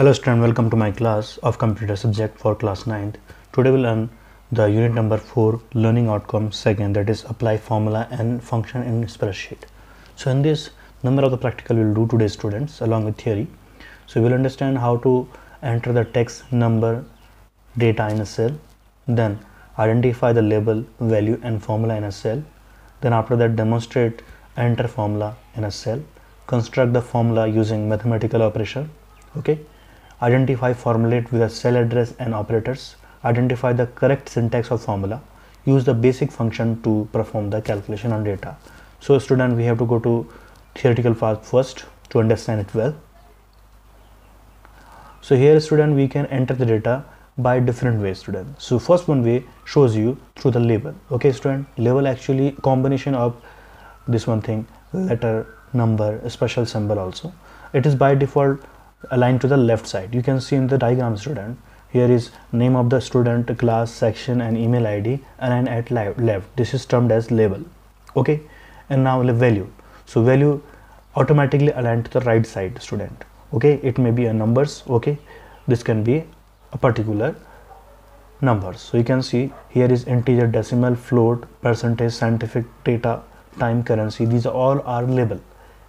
Hello student, welcome to my class of computer subject for class 9th. Today we'll learn the unit number 4 learning outcome second, that is apply formula and function in spreadsheet. So in this number of the practical we'll do today students along with theory. So we'll understand how to enter the text, number, data in a cell, then identify the label, value and formula in a cell, then after that demonstrate enter formula in a cell, construct the formula using mathematical operation, okay, identify formulate with a cell address and operators, identify the correct syntax of formula, use the basic function to perform the calculation on data. So student, we have to go to theoretical part first to understand it well. So here student, we can enter the data by different ways student. So first one way shows you through the label. Okay student, label actually combination of this one thing, letter, number, a special symbol also. It is by default aligned to the left side. You can see in the diagram student, here is name of the student, class, section and email ID aligned at left. This is termed as label. Okay, and now the value. So value automatically aligned to the right side student. Okay, it may be a numbers. Okay, this can be a particular numbers. So you can see here is integer, decimal, float, percentage, scientific, data, time, currency. These all are label,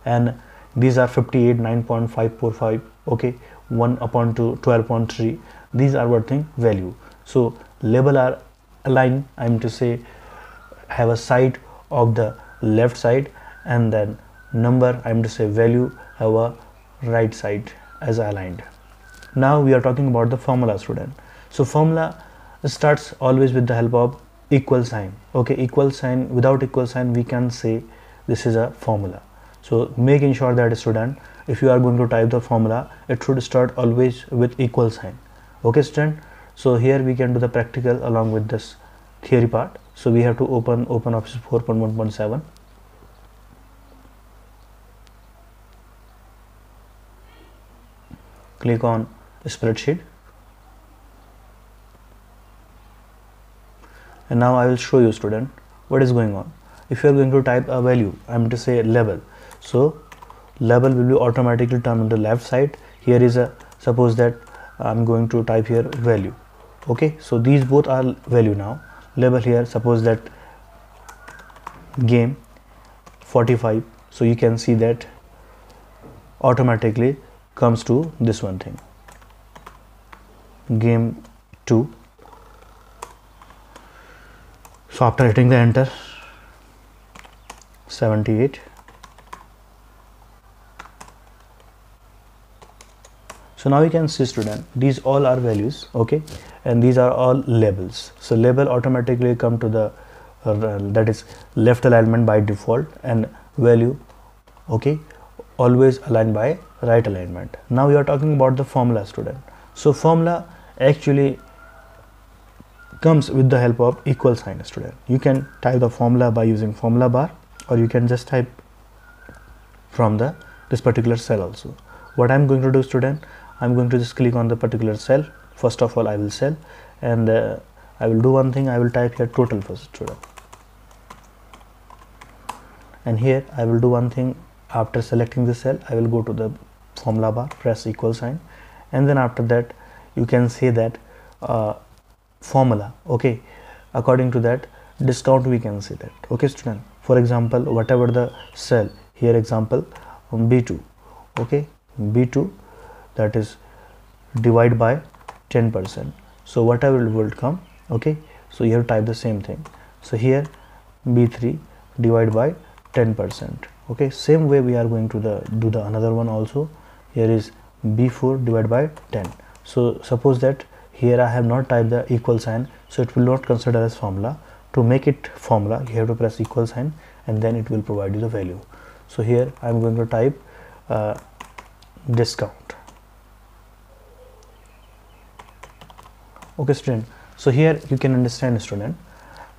and these are 58, 9.545, okay, 1 upon 2, 12.3. These are what thing value. So label are aligned, I am to say have a side of the left side, and then number, I am to say value, have a right side as aligned. Now we are talking about the formula student. So formula starts always with the help of equal sign. Okay, equal sign, without equal sign we can say this is a formula. So making sure that student, if you are going to type the formula, it should start always with equal sign. Okay student, so here we can do the practical along with this theory part. So we have to open Office 4.1.7. Click on spreadsheet, and now I will show you student what is going on. If you are going to type a value, I am to say label, so label will be automatically turned on the left side. Here is a, suppose that I am going to type here value. Okay, so these both are value. Now label here, suppose that game 45, so you can see that automatically comes to this one thing, game 2. So after hitting the enter, 78. So now you can see student, these all are values, okay, and these are all labels. So label automatically come to the that is left alignment by default, and value, okay, always aligned by right alignment. Now we are talking about the formula student. So formula actually comes with the help of equal sign student. You can type the formula by using formula bar, or you can just type from this particular cell also. What I'm going to do student, I'm going to just click on the particular cell. First of all I will cell, and I will do one thing, I will type here total first student, and here I will do one thing. After selecting the cell, I will go to the formula bar, press equal sign, and then after that you can say that formula, okay, according to that discount we can say that. Okay student, for example, whatever the cell here, example B2, okay, B2, that is divide by 10%. So whatever will come, okay, so you have to type the same thing. So here B3 divide by 10%. Okay, same way we are going to do the another one also. Here is B4 divided by 10. So suppose that here I have not typed the equal sign, so it will not consider as formula. To make it formula, you have to press equal sign, and then it will provide you the value. So here I am going to type discount. Okay student, so here you can understand student,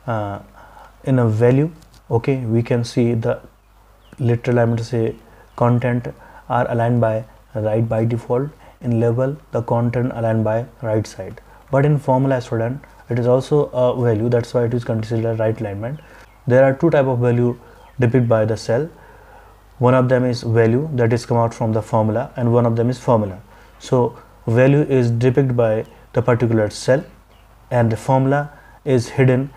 in a value, okay, we can see the literal, I am to say content are aligned by right by default. In label, the content aligned by right side, but in formula student, it is also a value, that's why it is considered right alignment. There are two type of value depicted by the cell. One of them is value that is come out from the formula, and one of them is formula. So value is depicted by the particular cell and the formula is hidden,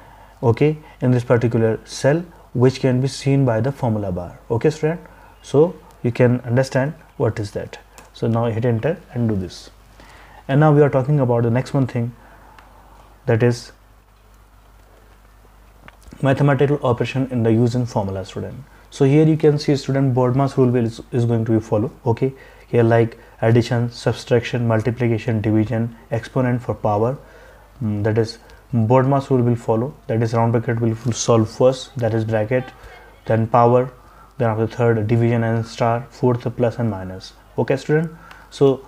okay, in this particular cell, which can be seen by the formula bar. Okay student, so you can understand what is that. So now hit enter and do this. And now we are talking about the next one thing, that is mathematical operation in the using formula student. So here you can see student BODMAS rule is going to be follow. Okay, here like addition, subtraction, multiplication, division, exponent for power, that is BODMAS rule will follow, that is round bracket will solve first, that is bracket, then power, then after third division and star, fourth plus and minus. Okay student, so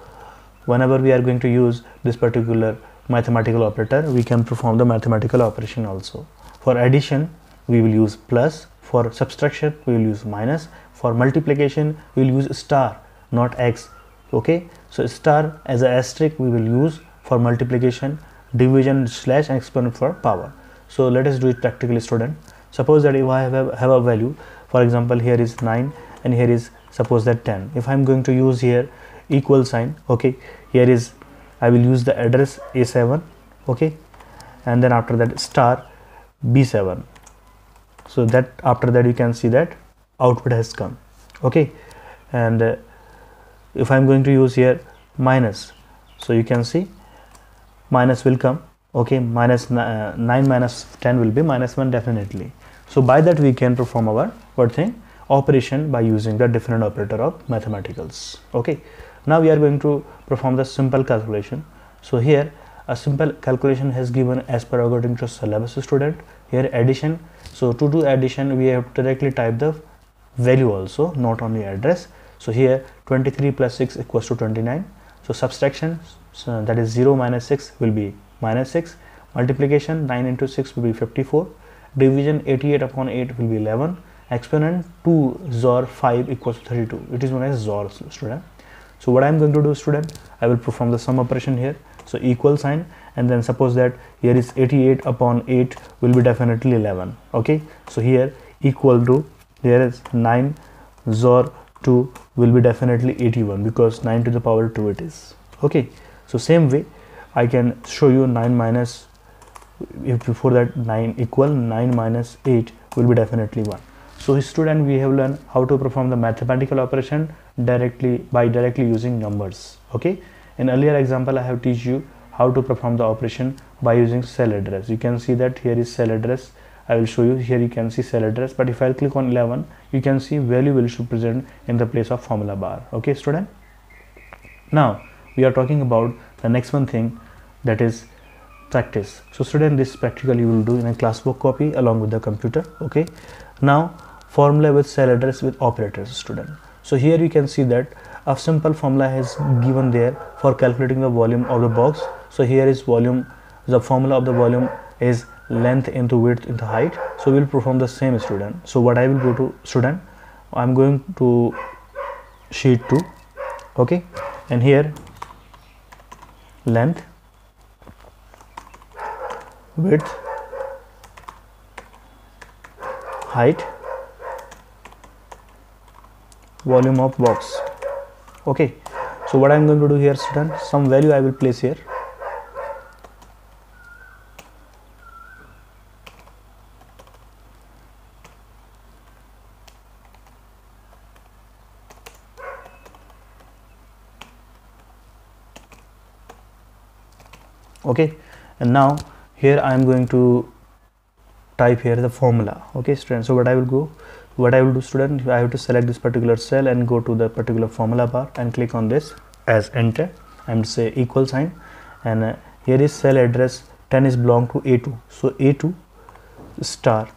whenever we are going to use this particular mathematical operator, we can perform the mathematical operation also. For addition we will use plus, for subtraction we will use minus, for multiplication we will use star, not x. Okay, so star as a asterisk we will use for multiplication, division slash and exponent for power. So let us do it practically student. Suppose that if I have a value, for example here is 9 and here is suppose that 10. If I am going to use here equal sign, okay, here is I will use the address A7, okay, and then after that star B7. So that after that you can see that output has come. Okay, and if I am going to use here minus, so you can see minus will come. Okay, minus 9 minus 10 will be minus 1 definitely. So by that we can perform our what thing operation by using the different operator of mathematicals. Okay, now we are going to perform the simple calculation. So here a simple calculation has given as per according to syllabus student. Here addition, so to do addition we have to directly type the value also, not only address. So here 23 plus 6 equals to 29. So subtraction, so that is 0 minus 6 will be minus 6. Multiplication 9 into 6 will be 54. Division 88 upon 8 will be 11. Exponent 2 XOR 5 equals to 32. It is known as XOR student. So what I am going to do student, I will perform the sum operation here. So equal sign, and then suppose that here is 88 upon 8 will be definitely 11. Okay, so here equal to, here is 9 XOR 2 will be definitely 81 because 9 to the power 2 it is. Okay, so same way I can show you 9 minus, if before that 9 equal 9 minus 8 will be definitely 1. So student, we have learned how to perform the mathematical operation directly using numbers. Okay, in earlier example I have teach you how to perform the operation by using cell address. You can see that here is cell address. I will show you here, you can see cell address, but if I click on 11 you can see value will should present in the place of formula bar. Okay student, now we are talking about the next one thing, that is practice. So student, this practical you will do in a classwork copy along with the computer. Okay, now formula with cell address with operators student. So here you can see that a simple formula has given there for calculating the volume of the box. So here is volume, the formula of the volume is length into width into height. So we will perform the same student. So what I will go to student, I am going to sheet 2. Okay, and here length, width, height, volume of box. Okay, so what I am going to do here student, some value I will place here. Okay, and now here I am going to type here the formula. Okay student, so what I will do student, I have to select this particular cell and go to the particular formula bar and click on this as enter and say equal sign, and here is cell address 10 is belong to A2, so A2 star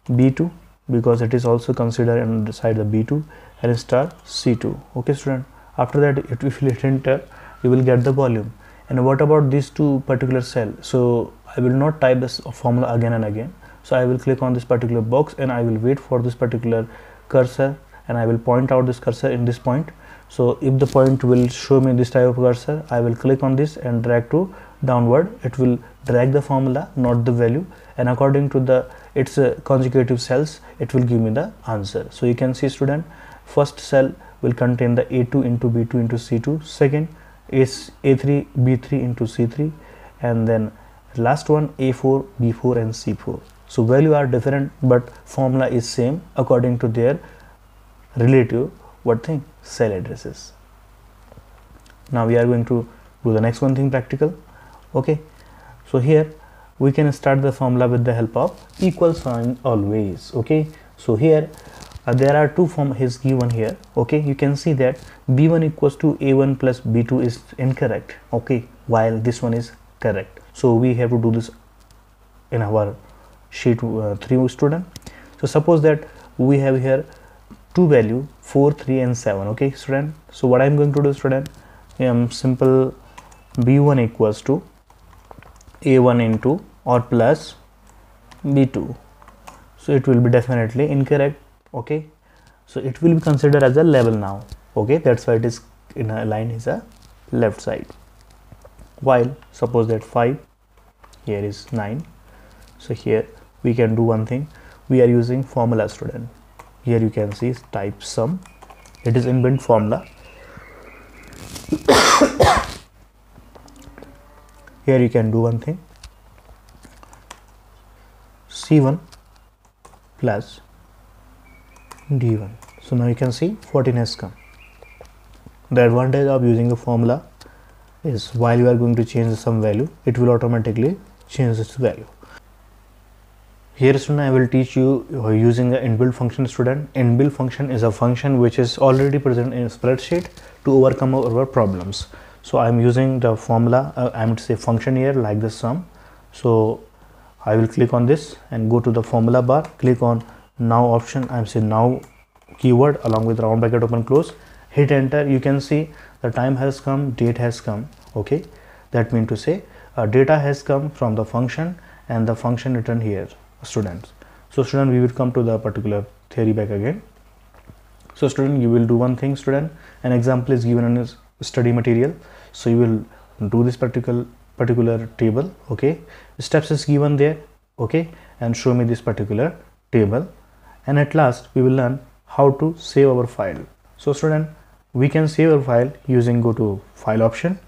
B2 because it is also considered inside the B2, and star C2. Okay student, after that if you hit enter you will get the volume. And what about these two particular cell? So I will not type this formula again and again. So I will click on this particular box and I will wait for this particular cursor, and I will point out this cursor in this point. So if the point will show me this type of cursor, I will click on this and drag to downward. It will drag the formula, not the value, and according to the its consecutive cells it will give me the answer. So you can see student, first cell will contain the A2 into B2 into C2, second is A3 B3 into C3, and then last one A4 B4 and C4. So value are different but formula is same according to their relative what thing, cell addresses. Now we are going to do the next one thing, practical. Okay, so here we can start the formula with the help of equal sign always. Okay, so here there are two forms given here. Okay, you can see that b1 equals to a1 plus b2 is incorrect, okay, while this one is correct. So we have to do this in our sheet 3 student. So suppose that we have here two value 4, 3 and 7. Okay student, so what I'm going to do student, simple b1 equals to a1 into or plus b2, so it will be definitely incorrect. Okay, so it will be considered as a level now. Okay, that's why it is in a line is a left side, while suppose that 5 here is 9. So here we can do one thing, we are using formula student. Here you can see type sum, it is inbuilt formula. Here you can do one thing, C1 plus D1. So now you can see 14 has come. The advantage of using the formula is while you are going to change some value, it will automatically change its value. Here student, I will teach you using the inbuilt function student. Inbuilt function is a function which is already present in a spreadsheet to overcome our problems. So I am using the formula, I am to say function here like the sum. So I will click on this and go to the formula bar, click on now option, I am saying now keyword along with round bracket open close, hit enter. You can see the time has come, date has come. Okay, that means to say data has come from the function and the function returned here students. So student, we will come to the particular theory back again. So student, you will do one thing student, an example is given in this study material. So you will do this particular table. Okay, steps is given there. Okay, and show me this particular table, and at last we will learn how to save our file. So student, we can save our file using go to file option.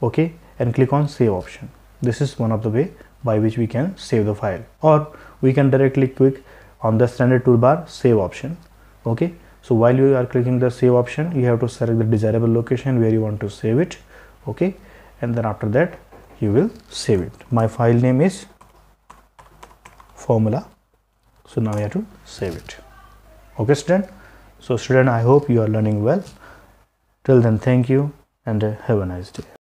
Okay, and click on save option. This is one of the way by which we can save the file, or we can directly click on the standard toolbar save option. Okay, so while you are clicking the save option, you have to select the desirable location where you want to save it. Okay, and then after that you will save it. My file name is formula, so now you have to save it. Okay student, so student, I hope you are learning well. Till then, thank you and have a nice day.